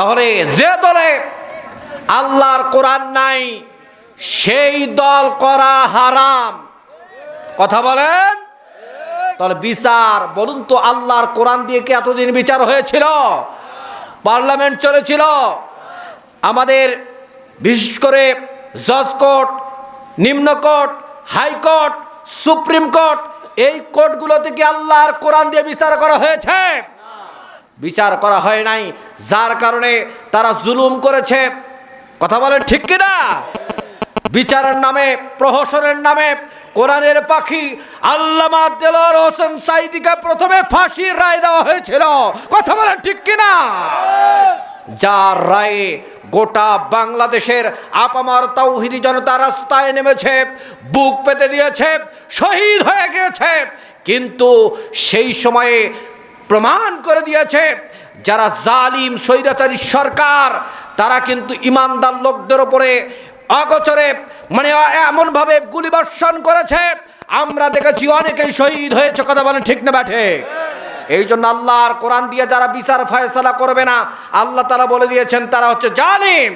তাহলে যে দলে আল্লাহর কোরআন নাই সেই দল করা হারাম। কথা বলেন। তাহলে বিচার বলুন তো, আল্লাহর কোরআন দিয়ে কি এতদিন বিচার হয়েছিল? পার্লামেন্ট চলেছিল, আমাদের বিশেষ করে জজ কোর্ট, নিম্ন কোর্ট, হাইকোর্ট, সুপ্রিম কোর্ট, এই কোর্টগুলোতে কি আল্লাহর কোরআন দিয়ে বিচার করা হয়েছে? বিচার করা হয় নাই, যার কারণে তারা জুলুম করেছে। কথা বলেন ঠিক কিনা? বিচারের নামে, প্রহসনের নামে কোরআনের পাখি আল্লামা দেলোয়ার হোসেন সাঈদীকে প্রথমে ফাঁসির রায় দেওয়া হয়েছিল। কথা বলেন ঠিক কিনা? যার রায়ে গোটা বাংলাদেশের আপামার তাওহীদি জনতা রাস্তায় নেমেছে, বুক পেতে দিয়েছে, শহীদ হয়ে গিয়েছে। কিন্তু সেই সময়ে প্রমাণ করে দিয়েছে যারা জালিম স্বৈরাচারী সরকার, তারা কিন্তু ইমানদার লোকদের উপরে অগোচরে মানে এমনভাবে গুলিবর্ষণ করেছে, আমরা দেখেছি অনেকেই শহীদ হয়েছে। কথা বলেন ঠিক না ব্যাঠে? এই জন্য আল্লাহর কোরআন দিয়ে যারা বিচার ফয়সালা করবে না, আল্লাহ তাআলা বলে দিয়েছেন তারা হচ্ছে জালিম।